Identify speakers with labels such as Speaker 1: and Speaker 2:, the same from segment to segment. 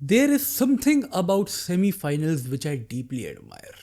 Speaker 1: There is something about semi-finals which I deeply admire.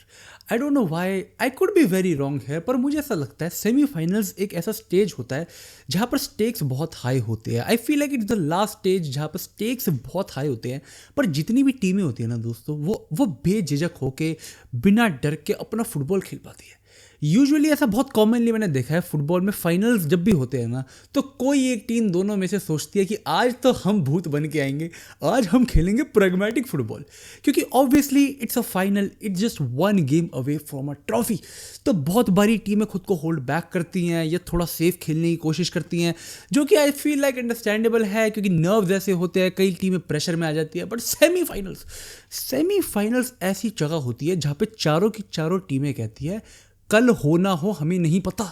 Speaker 1: I don't know why. I could be very wrong here, पर मुझे ऐसा लगता है semifinals एक ऐसा स्टेज होता है जहाँ पर स्टेक्स बहुत हाई होते हैं. आई feel like it's the last stage जहाँ पर स्टेक्स बहुत हाई होते हैं, पर जितनी भी टीमें होती हैं ना दोस्तों, वो बेझिझक होके बिना डर के अपना फुटबॉल खेल पाती है. यूजुअली ऐसा बहुत कॉमनली मैंने देखा है फुटबॉल में. फाइनल्स जब भी होते हैं ना, तो कोई एक टीम दोनों में से सोचती है कि आज तो हम भूत बन के आएंगे, आज हम खेलेंगे प्रैग्मेटिक फुटबॉल, क्योंकि obviously it's a final, it's just one game away from a trophy. तो बहुत बारी टीमें खुद को होल्ड बैक करती हैं या थोड़ा सेफ खेलने की कोशिश करती हैं, जो कि आई फील लाइक अंडरस्टैंडेबल है, क्योंकि नर्व्स ऐसे होते हैं, कई टीमें प्रेशर में आ जाती है. बट सेमीफाइनल्स ऐसी जगह होती है जहाँ पे चारों की चारों टीमें कहती है कल हो ना हो हमें नहीं पता,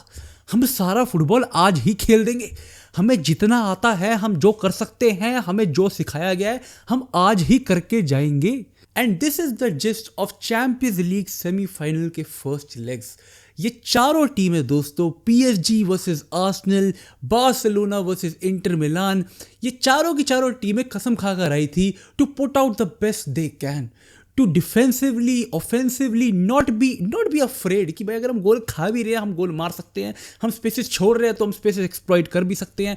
Speaker 1: हम सारा फुटबॉल आज ही खेल देंगे, हमें जितना आता है, हम जो कर सकते हैं, हमें जो सिखाया गया है, हम आज ही करके जाएंगे. And this is the gist of champions league semifinal के फर्स्ट लेग्स. ये चारों टीमें दोस्तों, PSG versus Arsenal, Barcelona versus Inter Milan, ये चारों की चारों टीमें कसम खाकर आई थी to put out the best they can, to defensively offensively not be afraid कि भाई अगर हम गोल खा भी रहे हैं, हम गोल मार सकते हैं, हम स्पेसेस छोड़ रहे हैं तो हम स्पेसेस एक्सप्लॉइट कर भी सकते हैं.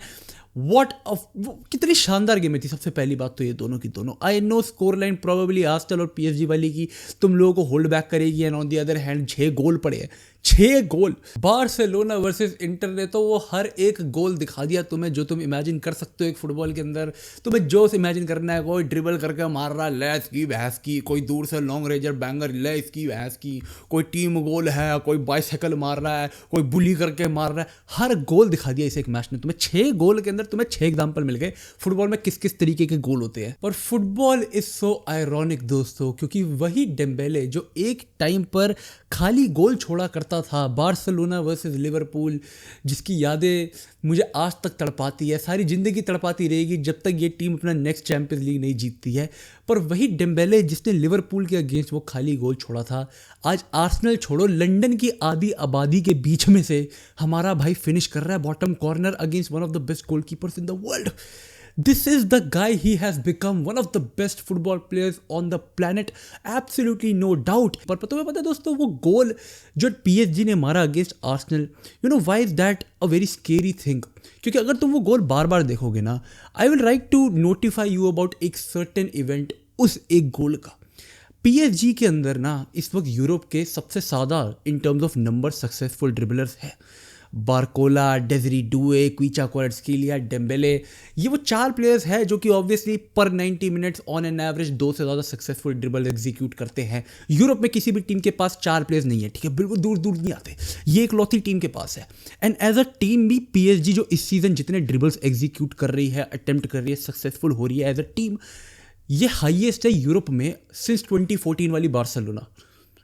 Speaker 1: कितनी शानदार गेम थी. सबसे पहली बात तो ये दोनों की दोनों, I know score line probably Arsenal और पीएसजी वाली की तुम लोगों को होल्ड बैक करेगी, and on the other hand 6 गोल पड़े हैं, 6 गोल. बार्सिलोना वर्सेस इंटर ने तो वो हर एक गोल दिखा दिया तुम्हें जो तुम इमेजिन कर सकते हो एक फुटबॉल के अंदर. तुम्हें जो इमेजिन करना है, कोई ड्रिबल करके मार रहा है, ले इसकी भैंस की, कोई दूर से लॉन्ग रेंजर बैंगर, ले इसकी भैंस की, कोई टीम गोल है, कोई बाइसाइकिल मार रहा है, कोई बुली करके मार रहा है. हर गोल दिखा दिया इस एक मैच ने तुम्हें. 6 गोल के अंदर तुम्हें 6 एग्जाम्पल मिल गए फुटबॉल में किस किस तरीके के गोल होते हैं. पर फुटबॉल इज सो आयरॉनिक दोस्तों, क्योंकि वही डेम्बेले जो एक टाइम पर खाली गोल छोड़ा करता था, बार्सिलोना वर्सेस लिवरपूल, जिसकी यादें मुझे आज तक तड़पाती है, सारी ज़िंदगी तड़पाती रहेगी जब तक ये टीम अपना नेक्स्ट चैंपियंस लीग नहीं जीतती है. पर वही डेम्बेले जिसने लिवरपूल के अगेंस्ट वो खाली गोल छोड़ा था, आज आर्सेनल छोड़ो, लंदन की आधी आबादी के बीच में से हमारा भाई फिनिश कर रहा है bottom corner against one of the best goalkeepers in the world. This is the guy. He has become one of the best football players on the planet. Absolutely no doubt. पर पता है दोस्तों, वो गोल जो PSG ने मारा against Arsenal, you know why is that a very scary thing? क्योंकि अगर तुम वो गोल बार बार देखोगे ना, I will like to notify you about एक सर्टेन इवेंट उस एक गोल का. पीएसजी के अंदर ना इस वक्त यूरोप के सबसे ज़्यादा in terms of number successful dribblers है. बारकोला, डेजरी डुए, क्विचा क्वाराटस्केलिया, डेम्बेले, ये वो 4 प्लेयर्स हैं जो कि ऑब्वियसली पर 90 मिनट्स ऑन एन एवरेज 2 से ज़्यादा सक्सेसफुल ड्रिबल एग्जीक्यूट करते हैं. यूरोप में किसी भी टीम के पास 4 प्लेयर्स नहीं है, ठीक है, बिल्कुल दूर दूर नहीं आते, ये एक लौती टीम के पास है. एंड एज अ टीम भी पीएसजी जो इस सीज़न जितने ड्रिबल्स एग्जीक्यूट कर रही है, अटेम्प्ट कर रही है, सक्सेसफुल हो रही है एज अ टीम, ये हाईएस्ट है यूरोप में सिंस 2014 वाली बार्सिलोना,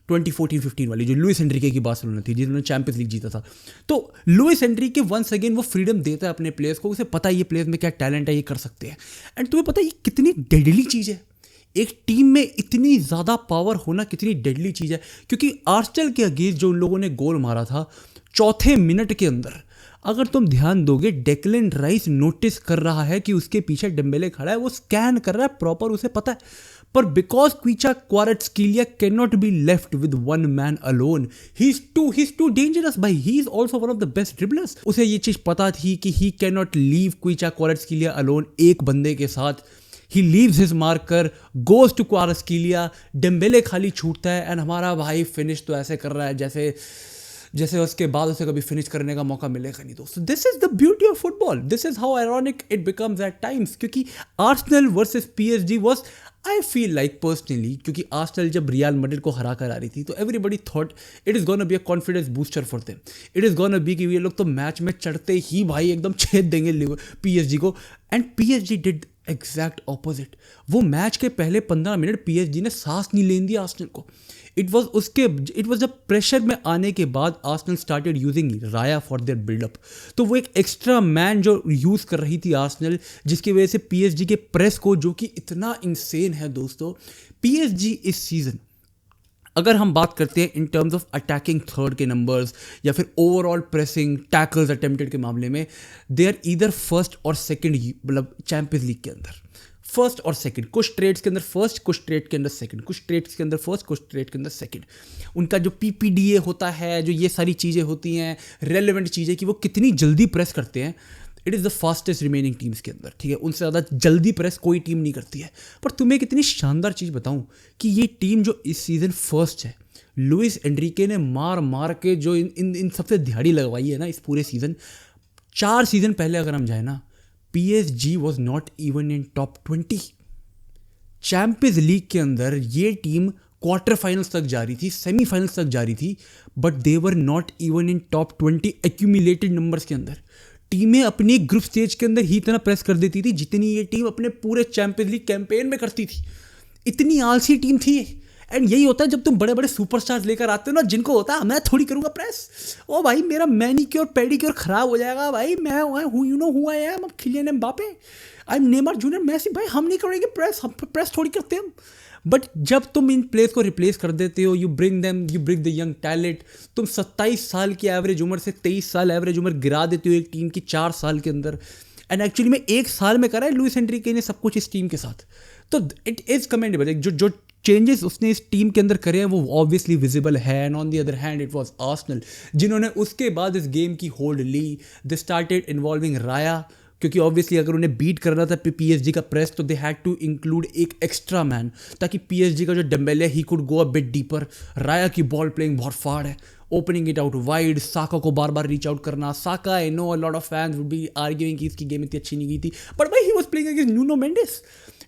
Speaker 1: 2014-15 वाली जो लुइस एनरिके की बार्सिलोना थी जिन्होंने चैंपियंस लीग जीता था. तो लुइस एनरिके वंस अगेन वो फ्रीडम देता है अपने प्लेयर्स को, उसे पता है ये प्लेयर्स में क्या टैलेंट है, ये कर सकते हैं. एंड तुम्हें पता है ये कितनी डेडली चीज़ है, एक टीम में इतनी ज़्यादा पावर होना कितनी डेडली चीज़ है. क्योंकि आर्सेनल के अगेंस्ट जो उन लोगों ने गोल मारा था, चौथे मिनट के अंदर अगर तुम ध्यान दोगे, डेक्लन राइस नोटिस कर रहा है कि उसके पीछे डेम्बेले खड़ा है, वो स्कैन कर रहा है प्रॉपर, उसे पता है. पर because Khvicha Kvaratskhelia can not be left with one man alone, he is too dangerous भाई, he is also one of the best dribblers. उसे ये चीज़ पता थी कि he can not leave Khvicha Kvaratskhelia alone एक बंदे के साथ. He leaves his marker, goes to Kvaratskhelia, Dembele खाली छूटता है, एंड हमारा भाई फिनिश तो ऐसे कर रहा है जैसे उसके बाद उसे कभी फिनिश करने का मौका मिलेगा नहीं दोस्तों. This is the beauty of football, this is how ironic it becomes at times. क्योंकि Arsenal versus PSG was, I feel like personally, क्योंकि आर्सेनल जब रियल मैड्रिड को हरा कर आ रही थी तो everybody thought it is gonna be a confidence booster for them, it is gonna be कि ये लोग तो मैच में चढ़ते ही भाई एकदम छेद देंगे पीएसजी को. And PSG did exact opposite. वो मैच के पहले 15 मिनट पीएसजी ने सांस नहीं लेने दिया आर्सेनल को. इट वॉज जब प्रेशर में आने के बाद Arsenal started using Raya for their buildup. तो वो एक एक्स्ट्रा मैन जो यूज़ कर रही थी आर्सेनल, जिसकी वजह से पीएसजी के प्रेस को, जो कि इतना इंसेन है दोस्तों, पीएसजी इस सीज़न अगर हम बात करते हैं इन टर्म्स ऑफ अटैकिंग थर्ड के नंबर्स या फिर ओवरऑल प्रेसिंग टैकल्स अटेम्प्टेड के मामले में, दे आर ईदर फर्स्ट और सेकंड, मतलब चैंपियंस लीग के अंदर फर्स्ट और सेकंड, कुछ ट्रेड्स के अंदर फर्स्ट, कुछ ट्रेड के अंदर सेकंड, कुछ ट्रेड्स के अंदर फर्स्ट, कुछ ट्रेड के अंदर सेकंड। उनका जो PPDA होता है, जो ये सारी चीज़ें होती हैं रेलेवेंट चीज़ें कि वो कितनी जल्दी प्रेस करते हैं, it is the fastest remaining teams के अंदर, ठीक है। उनसे ज़्यादा जल्दी प्रेस कोई टीम नहीं करती है। पर तुम्हें कितनी शानदार चीज़ बताऊँ कि ये टीम जो इस सीज़न फर्स्ट है, लुइस एनरिके ने मार मार के जो इन सबसे दिहाड़ी लगवाई है ना इस पूरे सीज़न। 4 सीज़न पहले अगर हम जाए ना, PSG was not even in top 20। Champions league के अंदर ये टीम क्वार्टर फाइनल्स तक जा रही थी, सेमीफाइनल्स तक जा रही थी, but they were not even in top 20 accumulated numbers के अंदर। टीमें अपनी ग्रुप स्टेज के अंदर ही इतना प्रेस कर देती थी जितनी ये टीम अपने पूरे चैंपियंस लीग कैंपेन में करती थी। इतनी आलसी टीम थी। एंड यही होता है जब तुम बड़े बड़े सुपरस्टार्स लेकर आते हो ना, जिनको होता है मैं थोड़ी करूंगा प्रेस, ओ भाई मेरा मैनिक्योर पेडिक्योर खराब हो जाएगा भाई, मैं हूँ, you know who I am, Kylian Mbappe, I am Neymar junior Messi, भाई हम नहीं करेंगे प्रेस, हम प्रेस थोड़ी करते हम। बट जब तुम इन प्लेयर्स को रिप्लेस कर देते हो, you bring the young talent, तुम 27 साल की एवरेज उम्र से 23 साल एवरेज उम्र गिरा देते हो एक टीम की 4 साल के अंदर। एंड एक्चुअली में 1 साल में करा है लुइस एनरिके ने सब कुछ इस टीम के साथ। तो इट इज़ कमेंडेबल। जो चेंजेस उसने इस टीम के अंदर करे हैं वो ऑब्वियसली विजिबल है। And on the other hand it was Arsenal जिन्होंने उसके बाद इस गेम की होल्ड ली। दे स्टार्टेड इन्वॉल्विंग राया, क्योंकि ऑब्वियसली अगर उन्हें बीट करना था PSG का प्रेस तो दे हैड टू इंक्लूड एक एक्स्ट्रा मैन, ताकि PSG का जो Dembele he could go a bit deeper. Raya की बॉल प्लेइंग बहुत फाड़ है, opening it out wide, Saka को बार बार रीच आउट करना। Saka, I know a lot of fans would be arguing कि इसकी गेम इतनी अच्छी नहीं गई थी, बट भाई he was playing against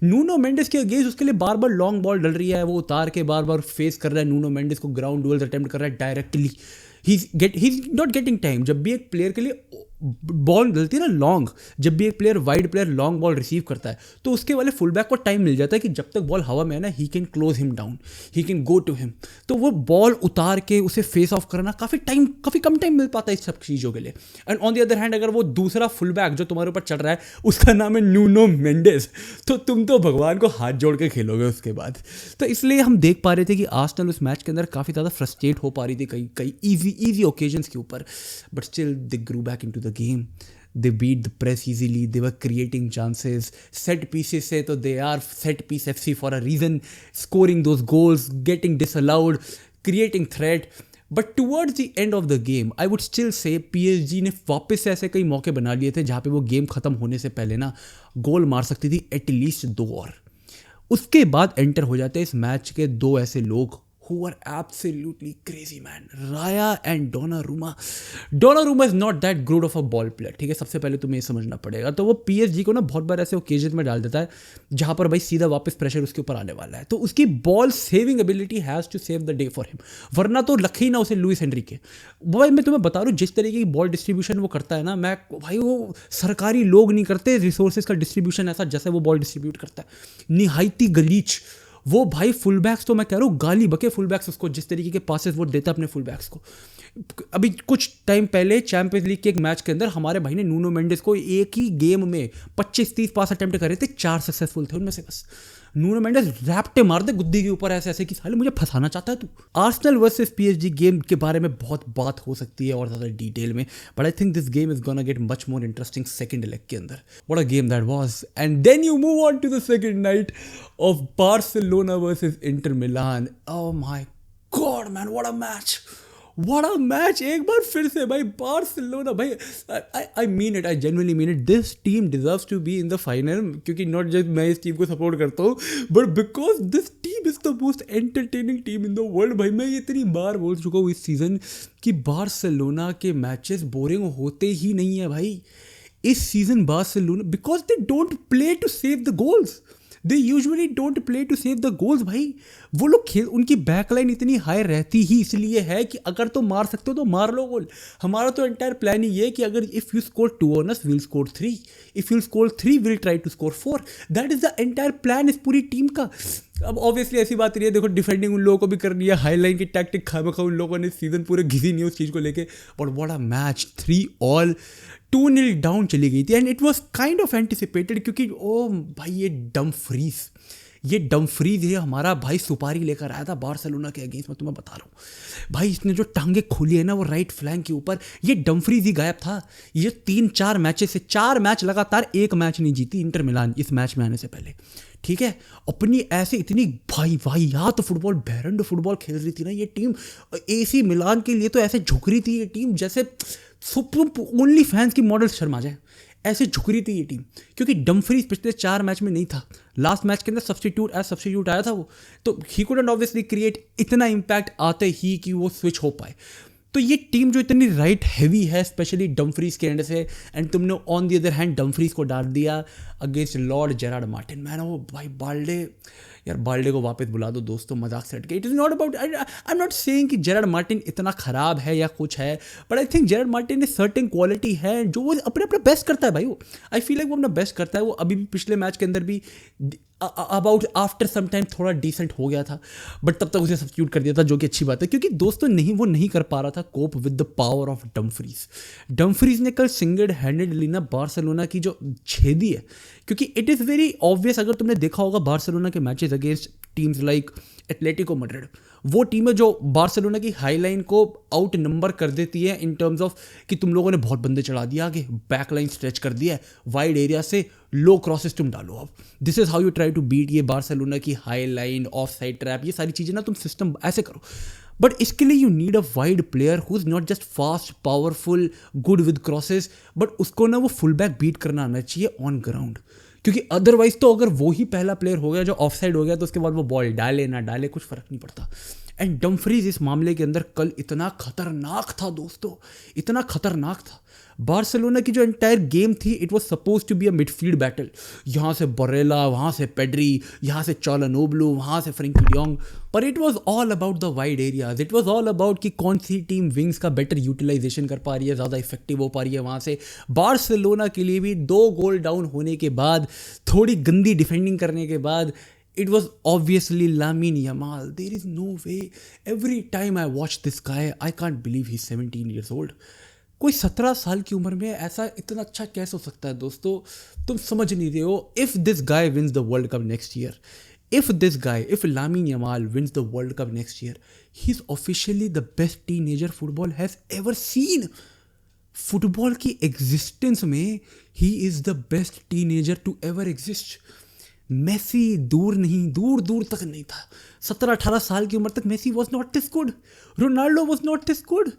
Speaker 1: Nuno Mendis के अगेंस्ट उसके लिए बार बार लॉन्ग बॉल डल रही है, वो उतार के बार बार फेस कर रहा है नूनो मेंडिस को, ग्राउंड डुअल्स अटेम्प्ट कर रहा है directly. He is not getting time. जब भी एक प्लेयर के लिए बॉल डलती है ना लॉन्ग, जब भी एक player wide player long ball receive करता है तो उसके वाले फुल बैक को टाइम मिल जाता है कि जब तक बॉल हवा में है ना, he can close him down, he can go to him. तो वो बॉल उतार के उसे फेस ऑफ करना काफ़ी कम टाइम मिल पाता है इस सब चीज़ों के लिए। And on the other hand अगर वो दूसरा फुल बैक जो तुम्हारे ऊपर चढ़ रहा है उसका नाम है नूनो मेंडिस, तो तुम तो भगवान को हाथ जोड़ के खेलोगे उसके बाद। तो इसलिए हम देख पा रहे थे कि आर्सेनल उस मैच के अंदर काफ़ी ज़्यादा फ्रस्ट्रेट हो पा रही थी कई ईजी ओकेजन्स के ऊपर, but still they grew back into the game. They beat the press easily. They were creating chances. Set pieces से तो they are set piece FC for a reason. Scoring those goals, getting disallowed, creating threat. But towards the end of the game, I would still say PSG ने वापस से ऐसे कई मौके बना लिए थे जहाँ पे वो गेम ख़त्म होने से पहले ना गोल मार सकती थी एटलीस्ट 2 और। उसके बाद एंटर हो जाते हैं इस मैच के 2 ऐसे लोग who were absolutely crazy man, Raya and Donnarumma. Donnarumma is not that good of a ball player, ठीक है, सबसे पहले तुम्हें ये समझना पड़ेगा। तो वो PSG को ना बहुत बार ऐसे ओकेजन में डाल देता है जहाँ पर भाई सीधा वापस प्रेशर उसके ऊपर आने वाला है, तो उसकी ball saving ability has to save the day for him, वरना तो रखे ही ना उसे लुइस एनरिके। भाई मैं तुम्हें बता रहा हूँ जिस तरीके की बॉल डिस्ट्रीब्यूशन वो करता है ना, मैं भाई वो सरकारी लोग नहीं करते रिसोर्सेज का डिस्ट्रीब्यूशन ऐसा जैसे वो बॉल डिस्ट्रीब्यूट करता है, निहायती गलीच। वो भाई फुल बैक्स तो मैं कह रहा हूँ गाली बके फुल बैक्स उसको, जिस तरीके के पासेस वो देता है अपने फुल बैक्स को। अभी कुछ टाइम पहले चैंपियंस लीग के एक मैच के अंदर हमारे भाई ने नूनो मेंडिस को एक ही गेम में 25-30 पास अटेम्प्ट करे थे, 4 सक्सेसफुल थे उनमें से बस। नूनो मेंडिस रैप्टे मार दे गुद्दी के ऊपर ऐसे कि साले मुझे फंसाना चाहता है तू। आर्सेनल वर्सेस PSG गेम के बारे में बहुत बात हो सकती है और ज़्यादा डिटेल में, but I think this game is gonna get much more interesting second leg के अंदर। What a game that was. And then you move on to the second night of Barcelona versus Inter Milan. Oh my god man, what a match. एक बार फिर से भाई Barcelona, भाई I mean it, I genuinely mean it, this team deserves to be in the final, क्योंकि not just मैं इस team को सपोर्ट करता हूँ but because this team is the most entertaining team in the world. भाई मैं ये इतनी बार बोल चुका हूँ इस सीजन कि बार्सिलोना के मैचेस बोरिंग होते ही नहीं है भाई इस season. Barcelona because they don't play to save the goals, they usually don't play to save the goals. भाई वो लोग उनकी बैकलाइन इतनी हाई रहती ही इसलिए है कि अगर तो मार सकते हो तो मार लो गोल। हमारा तो एंटायर प्लान ही है कि अगर if you score 2 on us will score 3, if you score 3 will try to score 4। That is the entire plan इस पूरी टीम का। अब ऑब्वियसली ऐसी बात नहीं है, देखो डिफेंडिंग उन लोगों को भी करनी है, हाई लाइन की टैक्टिक खामखा उन लोगों ने सीजन पूरे घिसी नहीं उस चीज़ को लेके। But what a match, 3-all 2-0 down चली गई थी and it was kind of anticipated, क्योंकि ओ भाई ये ये डमफ्रीज ये हमारा भाई सुपारी लेकर आया था बार्सिलोना के अगेंस्ट, मैं तुम्हें बता रहा हूँ भाई। इसने जो टांगे खोली है ना वो राइट फ्लैंक के ऊपर, ये डमफ्रीज ही गायब था। ये 3-4 मैचेस से 4 मैच लगातार, एक मैच नहीं जीती इंटर मिलान इस मैच में आने से पहले, ठीक है। अपनी ऐसे इतनी वाहियात फुटबॉल, बैरंड फुटबॉल खेल रही थी ना ये टीम। AC मिलान के लिए तो ऐसे झुक रही थी ये टीम जैसे सुपर ओनली फैंस की मॉडल शर्मा जाए, ऐसे झुक रही थी ये टीम। क्योंकि डमफ्रीज पिछले 4 मैच में नहीं था, लास्ट मैच के अंदर सब्स्टिट्यूट आया था वो, तो ही कुडंट ऑब्वियसली क्रिएट इतना इम्पैक्ट आते ही कि वो स्विच हो पाए। तो ये टीम जो इतनी राइट हैवी है स्पेशली डमफ्रीज के एंड से, एंड तुमने on the other hand Dumfries को डाल दिया अगेंस्ट लॉर्ड जेरार्ड मार्टिन। मैंने वो भाई बाल्डे, यार बाल्डे को वापस बुला दो दोस्तों, मजाक से हट के। It is not about, I am not saying कि जेरार्ड मार्टिन इतना ख़राब है या कुछ है, but I think Gerrard Martin ने सर्टेन क्वालिटी है जो वो अपने बेस्ट करता है भाई। वो आई फील लाइक वो अपना बेस्ट करता है। वो अभी भी पिछले मैच के अंदर भी अबाउट आफ्टर सम टाइम थोड़ा डिसेंट हो गया था, बट तब तक उसे सब्स्टिट्यूट कर दिया था, जो कि अच्छी बात है। क्योंकि दोस्तों वो नहीं कर पा रहा था cope with the power of Dumfries. Dumfries ने कल सिंगल हैंडेडली ना बार्सिलोना की जो छेदी है, क्योंकि इट इज़ वेरी ऑब्वियस, अगर तुमने देखा होगा बार्सिलोना के matches against teams like Atletico Madrid, वो टीमें जो बार्सिलोना की हाई लाइन को आउट नंबर कर देती है इन टर्म्स ऑफ कि तुम लोगों ने बहुत बंदे चढ़ा दिया आगे, बैक लाइन स्ट्रेच कर दिया है, वाइड एरिया से लो क्रॉसेस तुम डालो। अब this is how you try to beat ये बार्सिलोना की high line, offside trap, ये सारी चीज़ें ना तुम सिस्टम ऐसे करो। बट इसके लिए you need a wide player who is not just fast, powerful, good with crosses, but उसको ना वो फुल बैक बीट करना आना चाहिए ऑन ग्राउंड। क्योंकि अदरवाइज तो अगर वो ही पहला प्लेयर हो गया जो ऑफ साइड हो गया, तो उसके बाद वो बॉल डाले ना डाले कुछ फर्क नहीं पड़ता। एंड डमफ्रीज इस मामले के अंदर कल इतना खतरनाक था दोस्तों, इतना खतरनाक था। बार्सिलोना की जो एंटायर गेम थी, it was suppose to be a midfield battle. यहाँ से बरेला, वहाँ से पेड्री, यहाँ से चालानोग्लू, वहाँ से फ्रेंकी डियोंग, पर it was all about the wide areas. It was all about कि कौन सी टीम विंग्स का बेटर यूटिलाइजेशन कर पा रही है, ज़्यादा इफेक्टिव हो पा रही है। वहाँ से बार्सिलोना के लिए भी 2 गोल डाउन होने के बाद, थोड़ी गंदी डिफेंडिंग करने के बाद, it was obviously Lamine Yamal. There is no way. Every time I watch this guy, I can't believe he's 17 years old. कोई 17 साल की उम्र में ऐसा इतना अच्छा कैसे हो सकता है दोस्तों, तुम समझ नहीं रहे हो। If this guy wins the World Cup next year, if Lamine Yamal wins the World Cup next year, he's officially the best teenager football has ever seen. Football की एग्जिस्टेंस में he is the best teenager to ever exist. Messi दूर तक नहीं था। 17-18 साल की उम्र तक Messi was not this good, Ronaldo was not this good,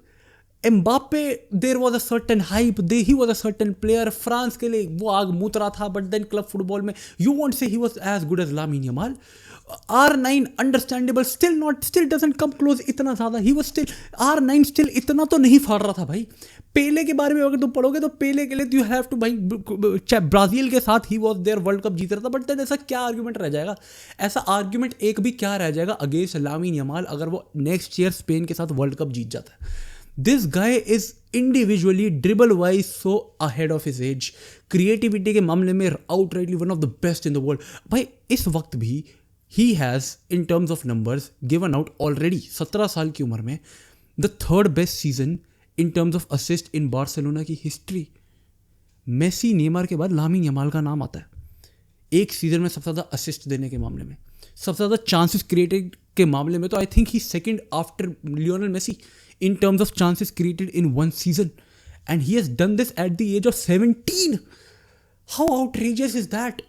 Speaker 1: Mbappe there was a certain hype, he was a certain player, France के लिए वो आग मूत रहा था, बट देन क्लब फुटबॉल में you want say he was as good as Lamine Yamal. R9 understandable, still doesn't come close इतना ज़्यादा, he was still R9 still इतना तो नहीं फाड़ रहा था भाई। पेले के बारे में अगर तुम पढ़ोगे तो पेले के लिए यू हैव टू भाई, ब्राज़ील के साथ he was there, world cup जीत रहा था, बट देन ऐसा क्या आर्ग्यूमेंट रह जाएगा, ऐसा आर्ग्यूमेंट एक भी क्या रह जाएगा अगेंस्ट लामिन यमाल अगर वो नेक्स्ट ईयर स्पेन के साथ वर्ल्ड कप जीत जाता है। This guy is individually dribble wise so ahead of his age, creativity के मामले में outrightly one of the best in the world. भाई इस वक्त भी he has in terms of numbers given out already 17 साल की उम्र में the third best season in terms of assist in Barcelona की हिस्ट्री। मेसी, नेमार के बाद लामिन यमाल का नाम आता है एक सीजन में सबसे ज़्यादा असिस्ट देने के मामले में, सबसे ज़्यादा चांसेस क्रिएटेड के मामले में। तो I think he second after Lionel Messi in terms of chances created in one season, and he has done this at the age of 17. How outrageous is that?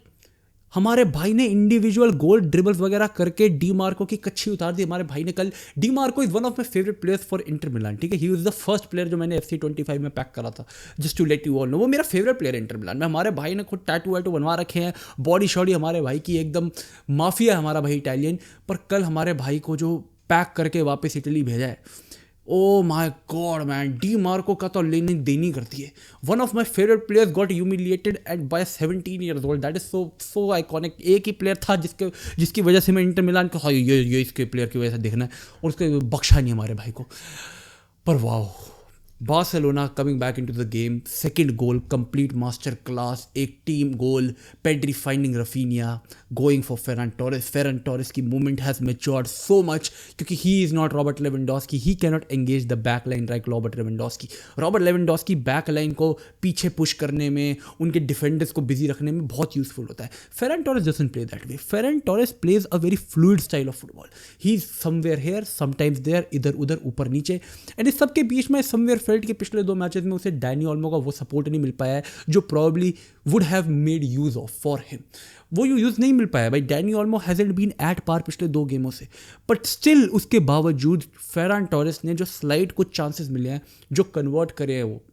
Speaker 1: हमारे भाई ने इंडिविजुअल गोल dribbles वगैरह करके D Marco की कच्ची उतार दी हमारे भाई ने कल। Di Marco is one of my favourite players for Inter Milan, ठीक है। He is the first player जो मैंने FC25 में पैक करा था, just to let you all know. वो मेरा फेवरेट प्लेयर है इंटर मिलान में। हमारे भाई ने खुद टैटू वैटू बनवा रखे हैं, बॉडी शॉडी हमारे भाई की एकदम माफिया है हमारा भाई इटालियन। पर कल हमारे भाई को जो पैक करके वापस इटली भेजा है, oh my god man, Di Marco का तो लेनी देनी करती है। One of my favourite players got humiliated at by 17 years old. That is so iconic. एक ही प्लेयर था जिसकी वजह से मैं इंटर मिलान को, हाँ ये इसके प्लेयर की वजह से देखना है, और उसको बख्शा नहीं हमारे भाई को। पर वाह, Barcelona coming back into the game, second goal complete master class, एक team goal, Pedri finding Raphinha, going for Ferran Torres की movement has matured so much क्योंकि he is not Robert Lewandowski, he can not engage the back line like Robert Lewandowski back line को पीछे push करने में, उनके defenders को busy रखने में बहुत यूजफुल होता है. Ferran Torres doesn't play that way. Ferran Torres plays a very fluid style of football. He is somewhere here, sometimes there, इधर उधर ऊपर नीचे. एंड इस सबके बीच में समवेयर फेल्ट के पिछले 2 मैचेस में उसे डैनी ओल्मो का वो सपोर्ट नहीं मिल पाया है जो probably would have made use of for him. वो यूज नहीं मिल पाया भाई. Dani Olmo hasn't been at par पिछले 2 गेमों से. बट स्टिल उसके बावजूद फेरन टोरेस ने जो स्लाइड कुछ चांसेस मिले हैं जो कन्वर्ट करे हैं वो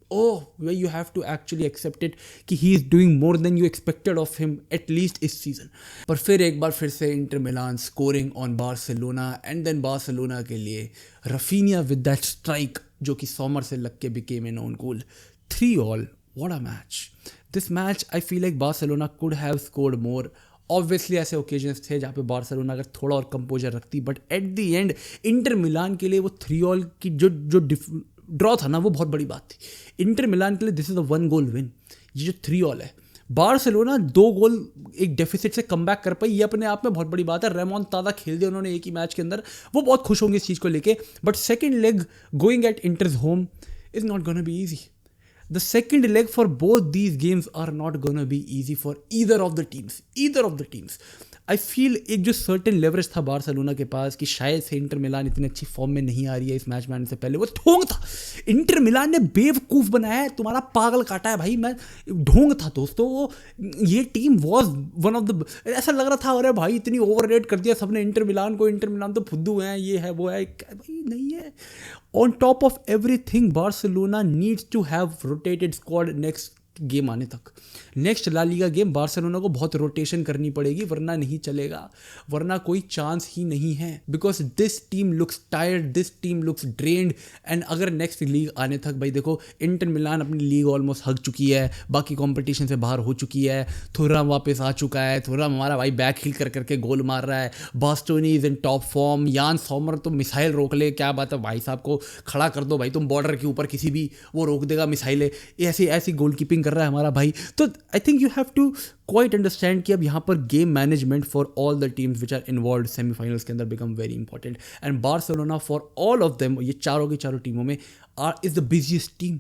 Speaker 1: you have to actually accept it कि he is doing more than you expected of him at least इस सीजन. पर फिर एक बार फिर से Inter Milan scoring on Barcelona and then Barcelona के लिए रफीनिया विद दैट स्ट्राइक जो कि समर से लग के became N own goal. 3-all. What a match. This match I feel like Barcelona could have scored more. Obviously ऐसे occasions थे जहाँ पे बार्सिलोना अगर थोड़ा और कंपोजर रखती, but at the end Inter Milan के लिए वो 3-all की जो ड्रॉ था ना वो बहुत बड़ी बात थी. इंटर मिलान के लिए this is a 1 goal win. ये जो 3-all है, बार्सिलोना 2 गोल एक डेफिसिट से कम बैक कर पाई, ये अपने आप में बहुत बड़ी बात है. रेमोन तादा खेल दिया उन्होंने एक ही मैच के अंदर, वो बहुत खुश होंगे इस चीज़ को लेके. But second leg going at इंटर्स home is not gonna be easy. The second leg for both these games are not gonna be easy for either of the teams. I feel एक जो सर्टेन लेवरेज था Barcelona के पास कि शायद से Inter मिलान इतनी अच्छी form में नहीं आ रही है इस मैच में आने से पहले, वो ढोंग था. इंटर मिलान ने बेवकूफ़ बनाया है, तुम्हारा पागल काटा है भाई. मैं ढोंग था दोस्तों. वो ये team was one of the, ऐसा लग रहा था अरे भाई इतनी ओवररेट कर दिया सबने इंटर मिलान को, इंटर मिलान तो फुद्दू हैं, ये है वो है. भाई नहीं है. On top of everything, Barcelona needs to have rotated squad next game आने तक. Next La Liga game Barcelona को बहुत रोटेशन करनी पड़ेगी, वरना नहीं चलेगा, वरना कोई चांस ही नहीं है. Because this team looks tired, this team looks drained. And अगर नेक्स्ट लीग आने तक भाई देखो इंटर मिलान अपनी लीग ऑलमोस्ट हक चुकी है, बाकी कॉम्पिटिशन से बाहर हो चुकी है. थुराम वापस आ चुका है, थुराम हमारा भाई बैक हिल कर करके गोल मार रहा है. बास्टोनी इज इन टॉप फॉर्म. यान सॉमर तो मिसाइल रोक ले, क्या बात है भाई साहब को खड़ा कर दो भाई तुम बॉर्डर के ऊपर, किसी भी वो रोक देगा मिसाइलें. ऐसी गोल कीपिंग कर रहा है हमारा भाई. तो I think you have to quite understand कि अब यहाँ पर game management for all the teams which are involve semifinals के अंदर become very important. And Barcelona for all of them, ये चारों की चारों टीमों में is the busiest team.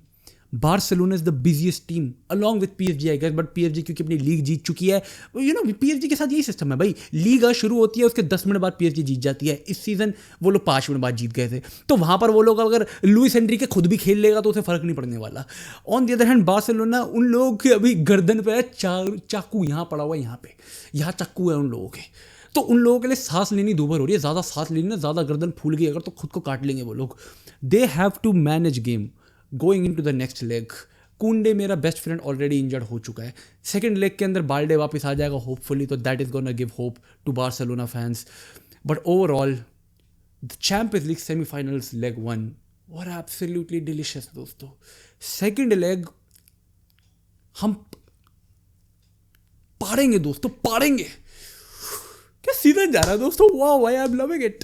Speaker 1: Barcelona is the busiest team along with PSG I guess. But PSG क्योंकि अपनी लीग जीत चुकी है, यू नो PSG के साथ यही सिस्टम है भाई, लीग शुरू होती है उसके 10 मिनट बाद PSG जीत जाती है. इस सीजन वो लोग 5 मिनट बाद जीत गए थे, तो वहाँ पर वो लोग अगर लुइस एनरिके खुद भी खेल लेगा तो उसे फर्क नहीं पड़ने वाला. On the other hand Barcelona, उन लोगों के अभी गर्दन पे चाकू यहाँ पड़ा हुआ है, यहाँ चाकू है उन लोगों के. तो उन लोगों के लिए सांस लेनी दूभर हो रही है. ज़्यादा सांस लेनी ना, ज़्यादा गर्दन फूल गई अगर तो खुद को काट लेंगे वो लोग. They have to manage game going into the next leg. Kounde मेरा बेस्ट फ्रेंड ऑलरेडी इंजर्ड हो चुका है. सेकेंड लेग के अंदर बाल्डे वापस आ जाएगा होपफुली, तो that is gonna give hope to Barcelona fans. But overall the Champions League semifinals leg 1 were absolutely delicious दोस्तों. सेकेंड लेग हम पाड़ेंगे दोस्तों, पाड़ेंगे. क्या सीजन जा रहा है दोस्तों, वाह भाई आई एम लविंग इट.